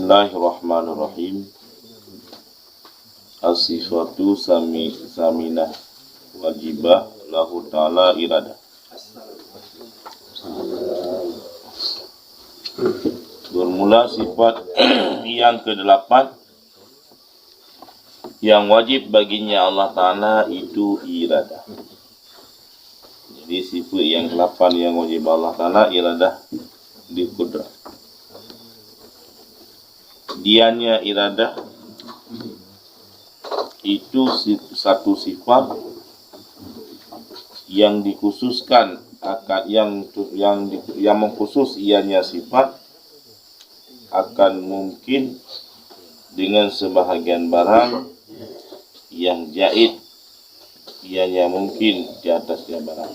Bismillahirrahmanirrahim. As-sifatu saminah wajibah lahu ta'ala iradah. Bermula sifat yang ke-8 yang wajib baginya Allah Ta'ala itu iradah. Jadi sifat yang ke-8 yang wajib Allah Ta'ala iradah di kudrah. Dianya iradah itu satu sifat yang dikhususkan yang mengkhusus ianya sifat akan mungkin dengan sebahagian barang yang jaid ianya mungkin di atasnya barang.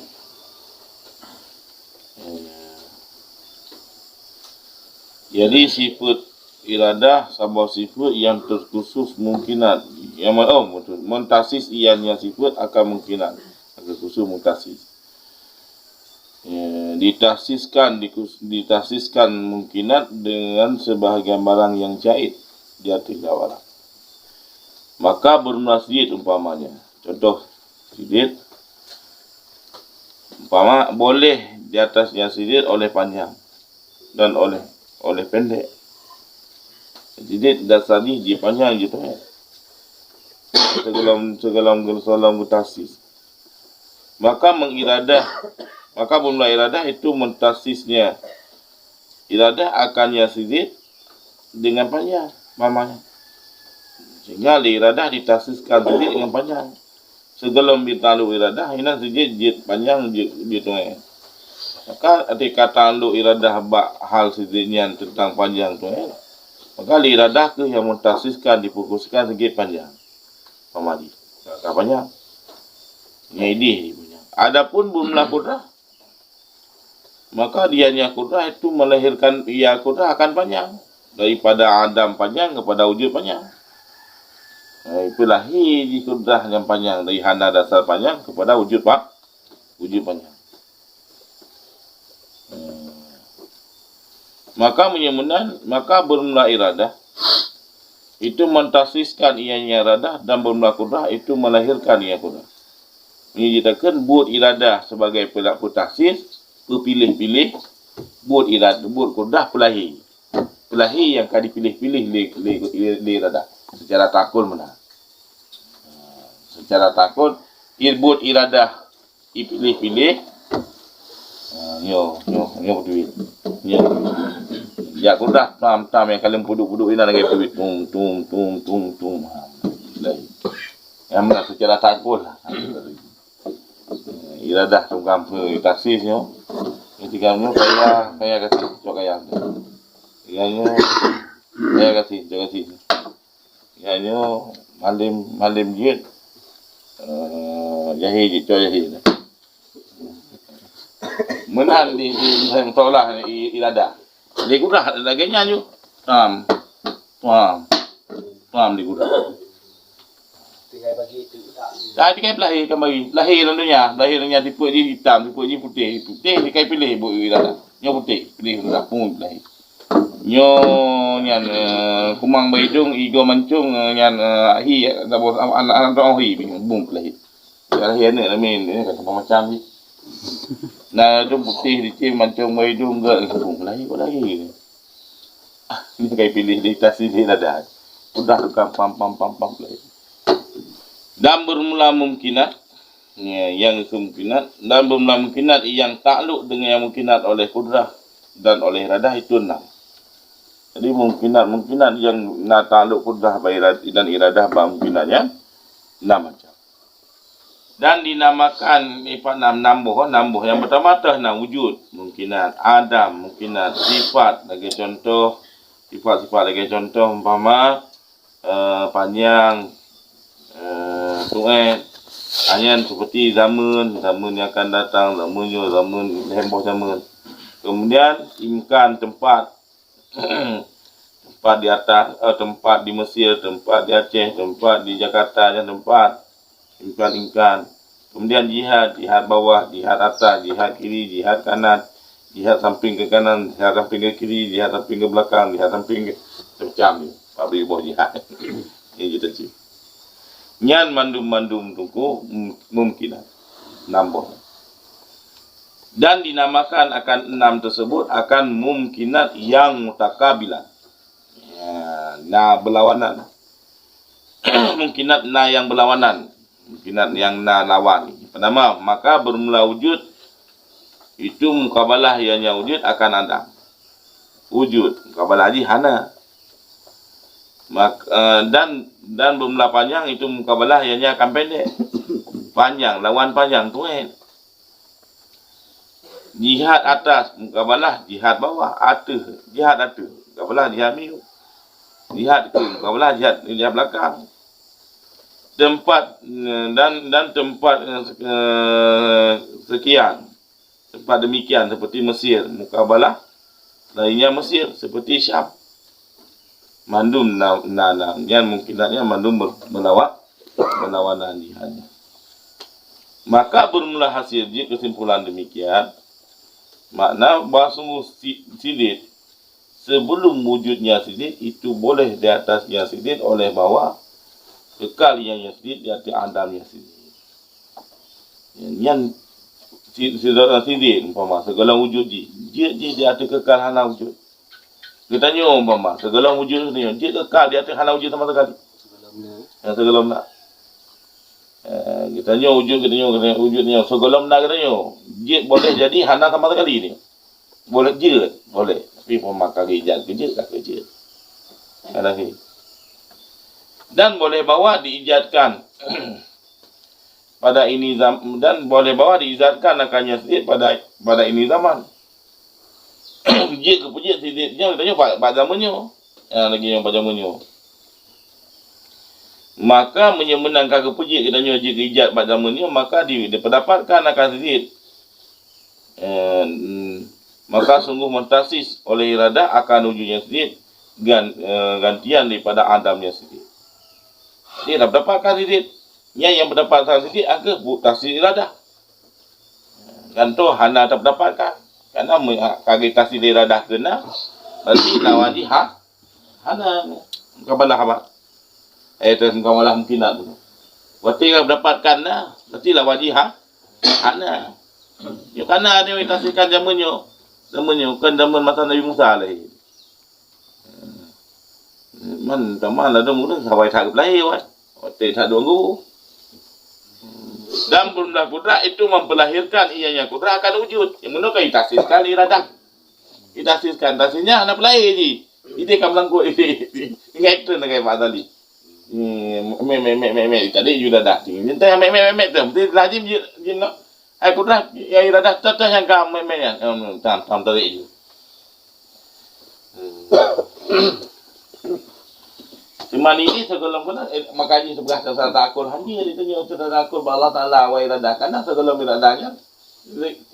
Jadi sifat iradah sebuah sifat yang terkhusus mungkinan yang muntasis ianya sifat akan mungkinan akan khusus muntasis ditasiskan mungkinan dengan sebahagian barang yang jaid di atas barang. Maka bermula sidit umpamanya, contoh sidit umpama boleh di atasnya sidit oleh panjang dan oleh pendek. Jadi dasarnya dia panjang gitu ya. Segala mutasis. Maka bermula iradah itu mutasisnya. Iradah akan yasidid dengan panjang mamanya. Sehingga iradah ditasiskan sidid dengan panjang. Segala bitalu iradah ina sidid panjang gitu ya. Maka ketika talu iradah hal sididnya tentang panjang tu ya. Maka iradah tu yang mutasiskan difokuskan segi panjang. Pamadi. Agak panjang. Ini punya. Adapun bermula kudrah, maka dianya kudrah itu melahirkan kudrah akan panjang. Daripada Adam panjang kepada wujud panjang. Itu lahir di kudrah yang panjang. Dari hana dasar panjang kepada wujud panjang. Maka bermula iradah itu mentasiskan ianya iradah dan bermula kudrah itu melahirkan ia kudrah. Ini dikatakan buat iradah sebagai pelaku tasis, pilih-pilih, buat kudrah pelahir yang akan dipilih-pilih di iradah secara takul mana. Secara takul buat iradah dipilih-pilih. Yo berduit. Ya kudrah tam yang kalian puduk ini lagi duit tum. Yang mana secara takul. Iradah tukang taksi yo. Ketika kaya kasih cok kaya. Ianya kaya kasih cok kasih. Ianya malim jit. Jahil cok jahil. Menan di tolak iradah. Di kudrah laganya ju. Tuam di kudrah. Tiga lahir kembali. Lahir dunia tipe je hitam, tipe je putih dikai pilih bu iradah. Nyo putih, pilih iradah pun lahir. Nyo nyan kumang baidung igo mancung nyan hi dabor anak hi bung lahir. Lahir ni amin ni kata macam ni. Nah, tu putih dicim macam baidung enggak bung lahir kok lahir. Ini dikai pilih di tas ini ada. Udah tukang pam lahir. Dan bermula mungkinat yang kemungkinat dan bermula mungkinat yang takluk dengan yang mungkinat oleh kudrah dan oleh iradah itu 6. Jadi mungkinat yang takluk kudrah dan iradah mungkinatnya 6 macam. Dan dinamakan nambuh yang pertama nah wujud mungkinat Adam mungkinat sifat lagi contoh sifat lagi contoh umpama panjang hanya seperti zaman yang akan datang, zaman hemboh zaman. Kemudian imkan tempat di atas, tempat di Mesir, tempat di Aceh, tempat di Jakarta, tempat imkan. Kemudian jihad bawah, jihad atas, jihad kiri, jihad kanan, jihad samping ke kanan, jihad samping ke kiri, jihad samping ke belakang, jihad samping ke macam ni. Pabrik buah jihad. Ini kita cik. Nyan mandum-mandum tungku mungkin nambah. Dan dinamakan akan 6 tersebut akan mumkinat yang mutakabilan. Ya, na berlawanan. Mungkinat na yang berlawanan. Mungkinat yang na lawan. Pertama, maka bermula wujud itu mukabalah yang wujud akan ada. Wujud mukabalah haji hana. Dan bermula panjang itu mukabalah yang akan pendek. Panjang, lawan panjang tuan. Jihad atas mukabalah jihad bawah, atas jihad atas. Mukabalah jihad miu. Jihad ke mukabalah jihad belakang. Tempat dan tempat sekian. Tempat demikian seperti Mesir, mukabalah lainnya Mesir seperti Syam. Mandum yang mungkinnya mandum berlawanan jihad. Maka bermula hasil kesimpulan demikian. Makna bahasa sidit sebelum wujudnya sidit itu boleh di atasnya sidit oleh bawah kekal yang sidit di atas adamnya sidit. Yang sidit umpama segala wujud dia di atas kekal hana wujud. Kita tanya umpama segala wujud ni dia kekal di atas hana wujud sama sekali. Segala nak. Kita tanya wujud wujudnya segala nak katanya. Dia boleh jadi hana sama sekali ni. Boleh je, boleh. Tapi pemakai ijaz kerja tak kerja. Lagi. Dan boleh bawa diijazkan pada ini zaman dan boleh bawa diijazkan akannya sedikit pada ini zaman. Jid ke pujit sedikitnya katanya pada zamannya. Lagi yang pada zamannya. Maka menyenangkan kepujit katanya jid ijaz pada zamannya maka diperdapatkan akan sedikit. Maka sungguh mentasis oleh iradah akan wujudnya sedikit gantian daripada adamnya sedikit. Dia dah mendapatkan sedikit. Yang mendapatkan sedikit agak tasis iradah. Gantung hana tak mendapatkan. Kerana kaki tasis iradah kena berarti lawan hana kabalah apa? Terus kabalah mungkin nak tu. Berarti kalau mendapatkan dah berarti lawan hana. Ya kerana dia tasiskan zamannya kan zaman masa Nabi Musa lahir. Man zaman ada mudah sampai tak lahir wan. Otak tak donggu. Dan benda kudrat itu memperlahirkan ianya kudrat akan wujud. Yang mana kau tasiskan iradah. Tasiskan tasisnya anak lahir je. Ini kamu langkuk ini. Ingat tu nak kaya Pak tadi. Tadi juga dah. Entah yang tu. Mesti lazim je nak. Kudrat yang iradah tetap yang kamu yang tam tarik je. Cuma ini segala mana makanya sebelah dasar takul hanya ditanya untuk takul Allah Taala wa iradah karena segala iradahnya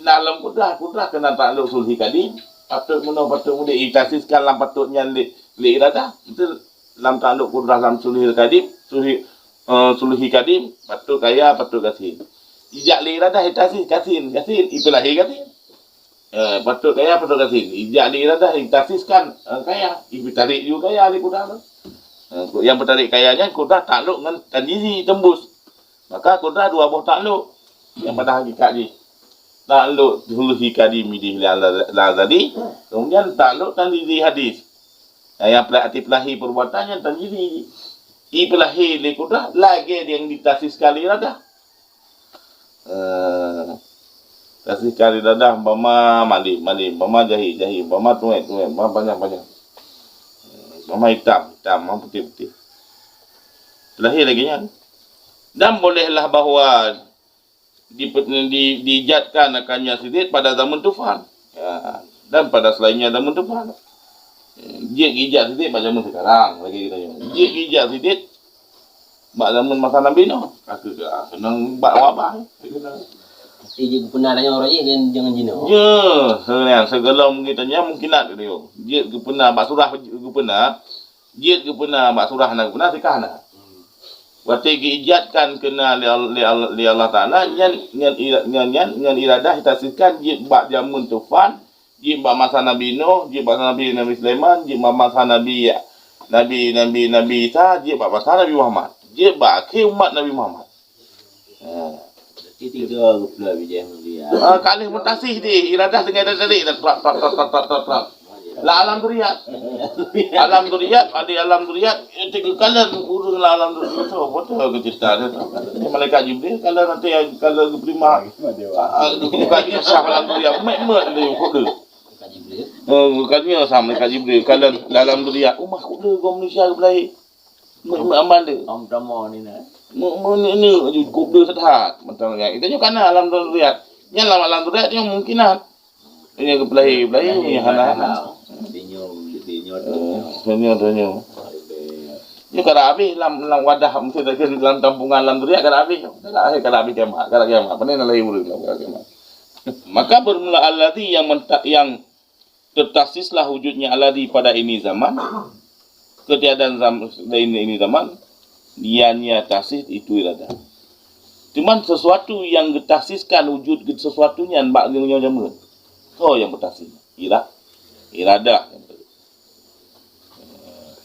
dalam kudrat kena takluk sulhi kadim patut muda itasiskan dalam patutnya li iradah itu dalam takluk kudrat dalam sulhi kadim sulhi kadim patut kaya patut kasih ijak li iradah itasis kasih itulah kasih patut kaya patut kasih ijak li iradah itasiskan kaya ibu tarik juga kaya li kudrat yang bertarik kayanya kudrat takluk dengan tanjizi tembus. Maka kudrat dua buah takluk. Yang pada hakikat ni. Takluk sulhi kadim midih lazadi. Kemudian takluk tanjizi hadis. Yang pelahi perbuatannya tanjizi. Pelahi li kudrat lagi yang ditasis sekali iradah. Tasis sekali iradah umpama mandi, umpama jahi, umpama tuai, umpama banyak. Mama hitam, mama putih. Lahir lagi kan. Dan bolehlah bahawa dijatkan akannya sidit pada zaman tufan. Ya, dan pada selainnya zaman tufan. Jid ijat sidit pada zaman sekarang lagi kita tengok. Jid ijat sidit pada zaman masa Nabi Nuh. Aku senang buat wabah. Tapi dia pernah tanya orang ni jangan jina. Ya, segala kita mungkin nak dia. Dia pernah bak surah pernah. Dia pernah bak surah nak pernah sikah nak. Berarti diijatkan kena li Allah Taala dengan iradah tasiskan dia bak jamun tufan Ji ba masa Nabi Nuh, ji ba Nabi Sulaiman, ji ba masa Nabi Isa, ji ba masa Nabi Muhammad. Ji ba akhir umat Nabi Muhammad. Jadi tiga pula bijak dia. Kalih mutasih di iradah dengan dari trap. La alam duriyat. Alam duriyat, alam duriyat, tiga kalan urang la alam duriyat. Betul ke cerita dia. Malaikat Jibril kalau nanti kalau berima bukan sah alam duriyat, mek dia kudu. Bukannya sama Malaikat Jibril kalau dalam duriyat, umah kudu kau manusia belai. Mek aman dia. Am ni nak. Ni kudu sehat. Betul ya. Itu juga kana alam duriyat. Yang alam duriyat yang mungkinan. Ini belai ni hana. Dinyo. Ni kada habis lam wadah mesti dalam tampungan alam dunia kada habis. Kada habis kiamat. Panen lagi urang kiamat. Maka bermula alladhi yang tertasislah wujudnya alladhi pada ini zaman. Ketiadaan ini zaman. Dianya tasis itu iradah. Cuman sesuatu yang ditasiskan wujud sesuatunya mbak jaman. Oh yang bertasis. Iradah.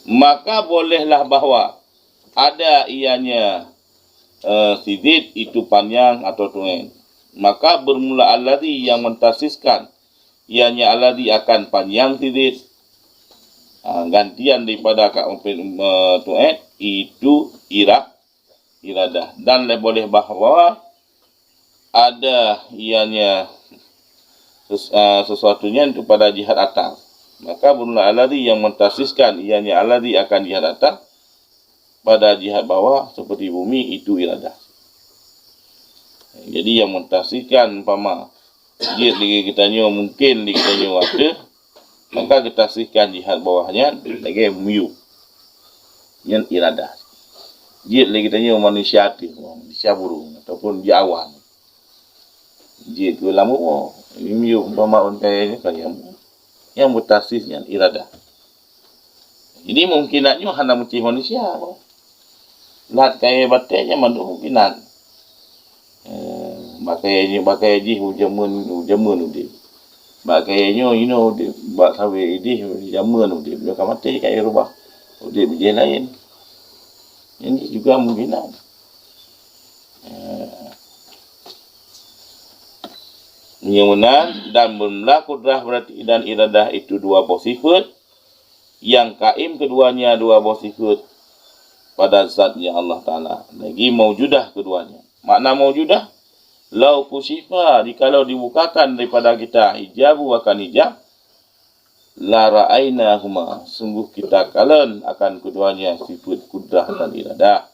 Maka bolehlah bahawa ada ianya sidid itu panjang atau tuen. Maka bermula alladhi yang mentasiskan ianya alladhi akan panjang sidid. Gantian daripada tuen itu iradah. Dan boleh bahawa ada ianya sesuatunya itu pada jihad atas. Maka bermula alladhi yang mentasiskan ianya alladhi akan jihad atas pada jihad bawah seperti bumi itu iradah. Jadi yang mentasiskan umpama jihad lagi kita nyo mungkin kita nyo ada, maka ketasiskan jihad bawahnya lagi muyuk. Yang iradah. Jihad lagi kita nyo manusia aktif, manusia burung ataupun jawan. Jihad ke lama muyuk umpama kayaknya kalian yang mutasisnya iradah. Jadi mungkinannya hanya mencih manusia. Lihat kaya batanya mandu mungkinan. Bakai ji jamun udah. Bakainya dia bak sawe ini jamun udah. Dia kan mati kaya rubah. Udah bijak lain. Ini juga mungkinan. Nyunan dan bermula kudrah berarti dan iradah itu dua buah sifat yang kaim keduanya dua buah sifat pada zatnya Allah Ta'ala. Lagi maujudah keduanya. Makna maujudah lau kusifa jikalau dibukakan daripada kita hijabu akan hijab la ra'ainahuma sungguh kita kalen akan keduanya sifat kudrah dan iradah.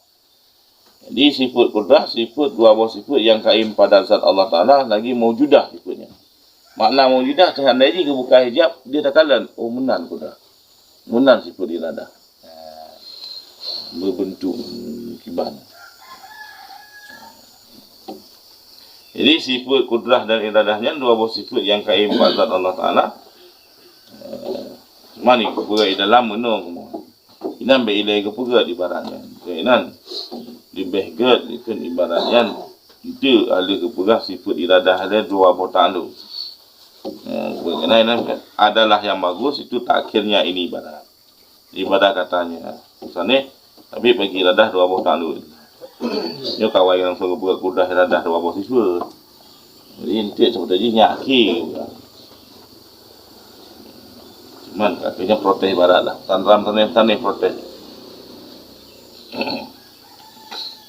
Jadi sifat kudrah, sifat dua buah sifat yang kaim pada zat Allah Ta'ala lagi maujudah sifatnya. Makna maujudah seandainya kebuka hijab, dia tak kalan. Oh menan kudrah. Menan sifat iradah. Berbentuk kiban. Jadi sifat kudrah dan iradahnya dua buah sifat yang kaim pada zat Allah Ta'ala. Mani kepugat dalam menung. Inan berilai kepugat ibaratnya. Inan lebih ged itu ibaratnya itu ada kepugas sifat iradah ada dua botak tu. Berkenaan adalah yang bagus itu takhirnya ini ibadah katanya. Misalnya tapi bagi iradah dua botak tu. Yo kawan yang suruh buat kudah iradah dua botak sifat. Jadi intik sebetulnya nyaki. Cuman akhirnya protes ibaratlah. Sandram sana protes.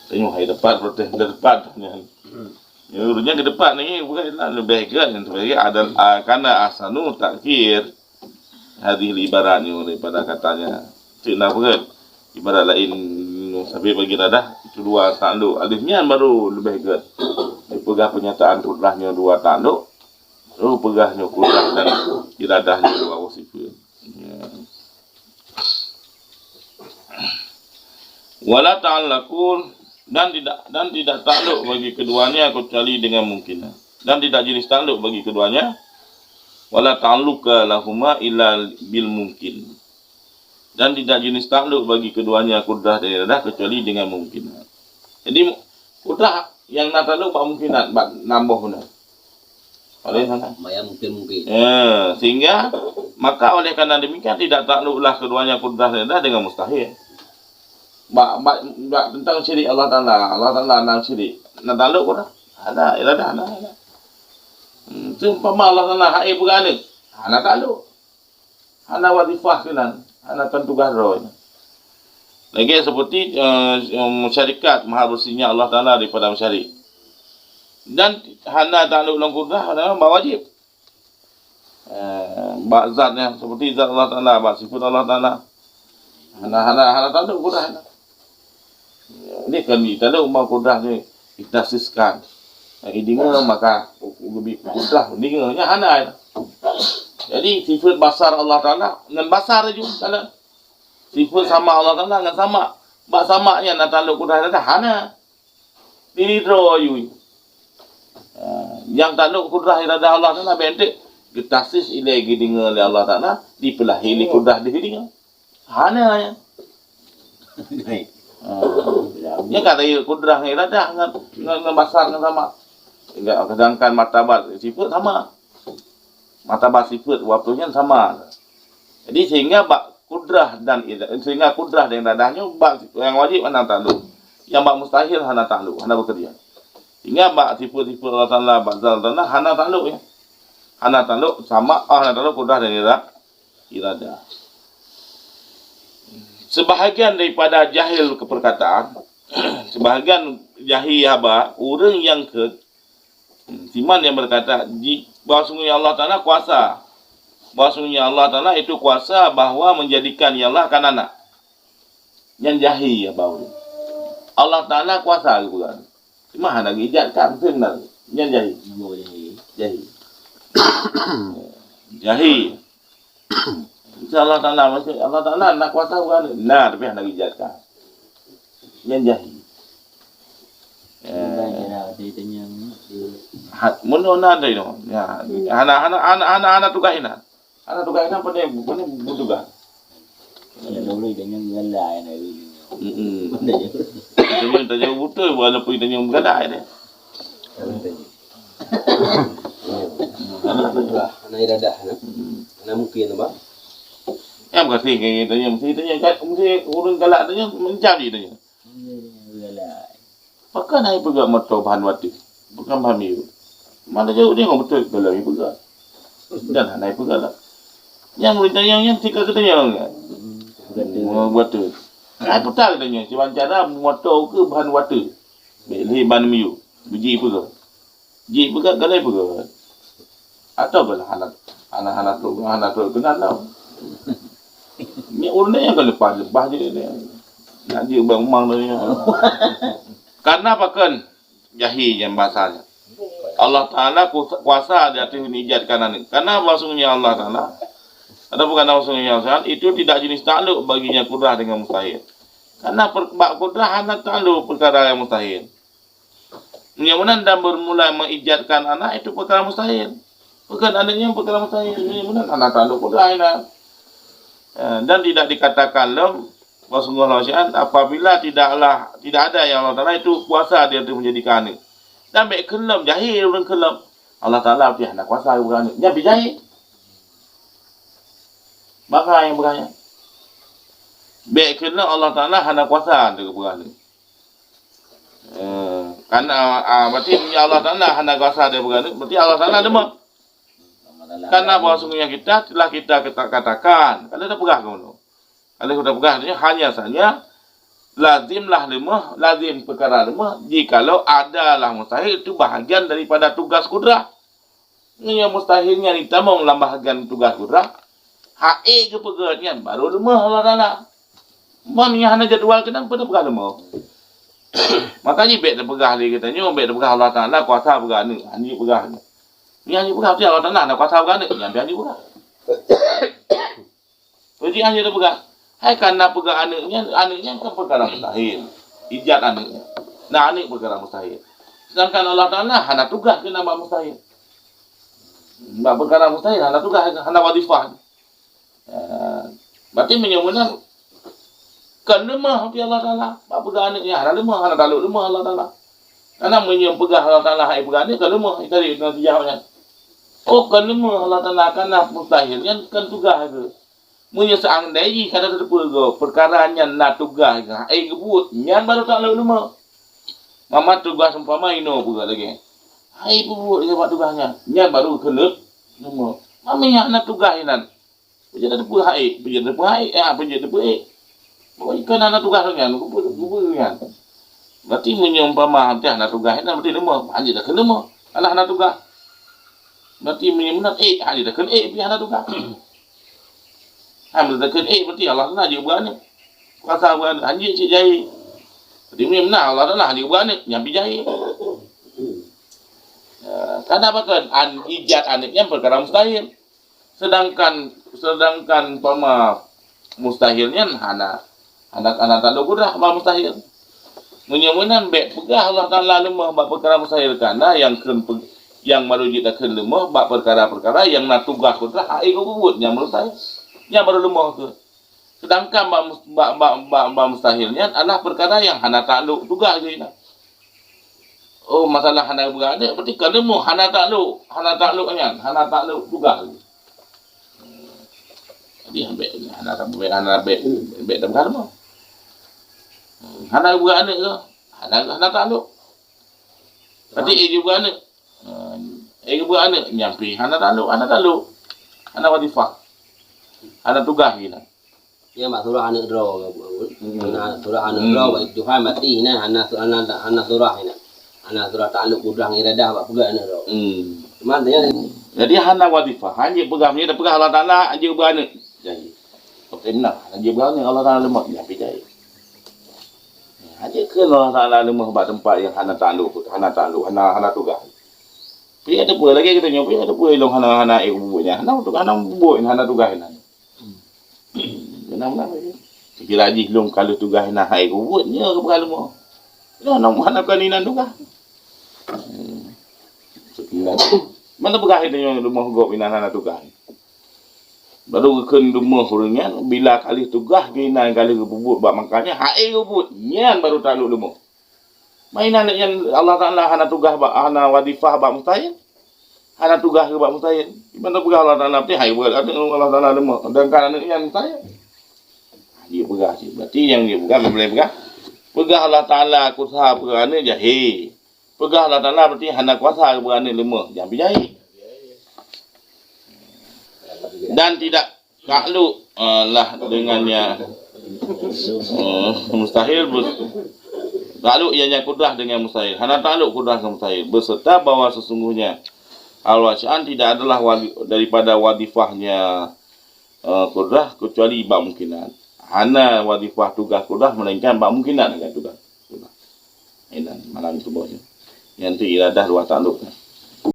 Tengok hari depan protes depan. Urunya ke depan ni bukan lebih kan sebagai ada karena asanu takhir hadil ibaratnya daripada katanya. Cina bukan ibarat lain sampai bagi dadah itu dua tanduk. Alifnya baru lebih kan. Dipegah pernyataan kudrahnya dua tanduk. Lalu pegahnya kudrah dan iradahnya dua wasifat. Wala ta'allaqun dan tidak takluk bagi keduanya kecuali dengan mungkinan. Dan tidak jenis takluk bagi keduanya wala ta'alluqa lahuma illa bil mungkin. Dan tidak jenis takluk bagi keduanya kudrah dan iradah kecuali dengan mungkinan. Jadi kudrah yang nak takluk bak mungkinan bak nambah benar. Oleh sana. Maya mungkin. Sehingga maka oleh karena demikian tidak takluklah keduanya kudrah dan iradah dengan mustahil. Tentang syirik Allah Ta'ala nak syirik. Nak takluk kudrah. Ada iradah ada. Umpama Allah Ta'ala hai bergana. Nak takluk. Ana wazifah kenan. Ana tugas roh. Lagi seperti syarikat maha bersihnya Allah Ta'ala daripada syirik. Dan hana takluk dalam kudrah adalah wajib. Zatnya seperti zat Allah Ta'ala, sifat Allah Ta'ala. Hana takluk kudrah. Ini kan kita tahu mau kudrah ni kita siskan. Idinga maka lebih kudrah idinganya hana. Jadi sifat basar Allah Ta'ala dengan basar juga kalau sifat sama Allah Ta'ala dengan sama. Bak samanya nak takluk kudrah dah hana. Ini droyu. Yang takluk kudrah iradah Allah Ta'ala bentuk getasis ilai gidinga oleh Allah Ta'ala dipelahi li kudrah di gidinga. Hana ya. Ya kata kudrah iradah dengan basar dengan sama. Sedangkan martabat sifat sama. Martabat sifat waktunya sama. Jadi sehingga bak kudrah dan iradahnya bak yang wajib hana takluk. Yang bak mustahil hana takluk, hana bekerja. Sehingga bak sifat-sifat Allah Ta'ala, bak zat Allah Ta'ala hana takluk ya. Hana takluk sama hana takluk kudrah dan iradah. Sebahagian daripada jahil keperkataan, sebahagian jahil haba, orang yang siman yang berkata bahawa sungguhnya Allah Ta'ala kuasa. Bahawa sungguhnya Allah Ta'ala itu kuasa bahawa menjadikan ya Allah kan anak. Yang jahil ya bahawa Allah Ta'ala kuasa juga. Cuma hendak ijatkan sebenarnya. Yang jahil. Jahil. Jahil. Allah Ta'ala maksud Allah Ta'ala nak kuasa bukan. Nah, tapi hendak ijatkan. Yang jahil. Menona ada itu. Ya, anak tugasnya. Anak tugasnya pada bertugas. Ya dulu dengan galai ni. Tanya betul walaupun tanya galai ni. Anak iradah na. Anak mungkin apa? Yang berarti kayak tanya mesti orang galak tanya mencari tanya. Galai. Maka naik pegang motor bahan wati. Bukan bahan miru. Mana jauh dia ngomong betul kalau ibu pegang. Dan naik pegang lah. Yang tika katanya enggak. Betul. Ai putar katanya cuman cara motor ke bahan wati. Beli bahan miru. Biji pegang. Ji pegang galai pegang. Atau belah anak tu kenal tau. Ni orang yang kalau lebah je dia. Nak dia bang dia. Karena apa kan jahil yang bahasanya. Allah Ta'ala kuasa di atas menijatkan ini. Karena maksudnya Allah Ta'ala. Ada bukan maksudnya Allah Ta'ala. Itu tidak jenis takluk baginya kudrah dengan mustahil. Karena kudrah hanya takluk perkara yang mustahil. Kemudian dan bermula mengijatkan anak itu perkara mustahil. Bukan adanya perkara mustahil. Kemudian anak takluk kudrah ini. Dan tidak dikatakan Rasulullah SAW apabila tidak ada yang Allah Ta'ala itu kuasa dia tu menjadikan ni. Dan baik kelam jahil orang kelam. Allah Ta'ala dia nak kuasa bukan ni. Dia berjahil. Maka yang beranya. Baik kelam Allah Ta'ala hana kuasa dia bukan ni. Karena berarti Allah Ta'ala hana kuasa dia bukan ni. Berarti Allah Ta'ala lemah. Karena bahawa sungguhnya kita telah kita katakan. Kalau dah pegah ke mana? Kalau sudah pegang hanya saja lazimlah lemah, lazim perkara lemah jikalau adalah mustahil itu bahagian daripada tugas kudrah. Yang mustahilnya ditambah dalam bahagian tugas kudrah. Hae ke pegangan baru lemah Allah Ta'ala. Mamnya hanya jadual kenang pada pegang lemah. Makanya baik dah pegang dia katanya, baik dah pegang Allah Ta'ala kuasa pegang ni, hanya pegang. Ni hanya pegang dia Allah Ta'ala nak kuasa pegang ni, yang biar dia pegang. Jadi hanya dah pegang. Hai karena pegang anaknya kan perkara mustahil. Ijat anaknya. Nah anak perkara mustahil. Sedangkan Allah Ta'ala hana tugas kena buat mustahil. Buat perkara mustahil hana tugas, hana wadifah. Berarti menyebutkan kan lemah hati Allah Ta'ala. Buat pegang anaknya hana lemah, hana taluk lemah Allah Ta'ala. Karena menyebut pegang Allah Ta'ala hai pegang ni kan lemah. Itu tadi jawabnya. Oh kan lemah Allah Ta'ala kan mustahil yang kan tugas ke. Munya seandai kata terpegang perkaranya nak tugas ke. Gebut nyan baru tak lalu lemah. Mama tugas umpama ino pula lagi. Hai buat dia buat tugasnya. Nyan baru kena lemah. Mami yang nak tugas nan. Dia ada pun hai, dia ada pun hai, dia ada pun hai. Pokoknya kan anak tugas kan, kubu kan. Berarti munya umpama hati anak tugas nan berarti lemah. Hanya dah kena lemah. Anak tugas. Berarti menang hanya dah kena biar anak tugas. Hanya dah kena berarti Allah Taala je buatnya. Kuasa buat hanya cik jahil. Berarti menang Allah Taala je buatnya, nyampi jahil. Karena apa kan ijat anaknya perkara mustahil. Sedangkan pama mustahilnya anak tak kudrah apa mustahil. Munyamunan bek pegah Allah Taala lemah bab perkara mustahil karena yang marujid akan lemah bab perkara-perkara yang nak tugas kudrah ai ko buat yang mustahil. Yang baru lemah ke. Sedangkan bab mustahilnya adalah perkara yang hana takluk tugas je nak. Oh masalah hana berada berarti kan lemah hana takluk tugas. Jadi hana bek dalam karma. Hana berada ke? Hana takluk. Berarti juga anak. Berada nyampi hana takluk. Hana wadifah. Hana tugas gila. Ya mak surah anak draw ke buat. Anak surah anak draw baik Tuhan mati nah anak surah ini. Anak surah takluk kudrah iradah bak pegang anak draw. Cuman tanya jadi hana wadifah, hanya pegang dia pegang Allah Taala aja berana. Jadi benar, hanya pegang Allah Taala lemah nyampi jahil. Hanya ke Allah Taala lemah bak tempat yang hana takluk, hana tugas. Tapi ada pula lagi kita nyoba ada pula long hana buatnya. Hana buat hana tugas hana. Benar-benar lagi. Sekira lagi long kalau tugas hana hai buatnya ke perkara lemah. Lah nak hana kan inan tugas. Sekira mana pegah itu yang rumah gop inan hana tugas. Baru ke rumah orangnya bila kali tugas inan kali buat bab makanya hai buat nyan baru takluk lemah. Mainan yang Allah Taala hana tugas hana wadifah bab mustahil. Hana tugas ke bab mustahil. Mana pegah Allah Taala berarti hai buat Allah Taala lemah dan kan anak yang mustahil. Dia pegah sih. Berarti yang dia pegah boleh pegah. Pegah Allah Taala kuasa berana jahil. Pegah Allah Taala berarti hana kuasa berana lemah. Jangan jahil. Dan tidak takluk lah dengannya mustahil takluk ianya kudrah dengan mustahil. Hana takluk kudrah dengan mustahil. Beserta bahawa sesungguhnya al-wasya'an tidak adalah daripada wadifahnya kudrah kecuali bab mungkinat. Hana wadifah tugas kudrah melainkan bab mungkinat dengan tugas. Ini malam itu bosnya. Yang itu iradah luar takluk.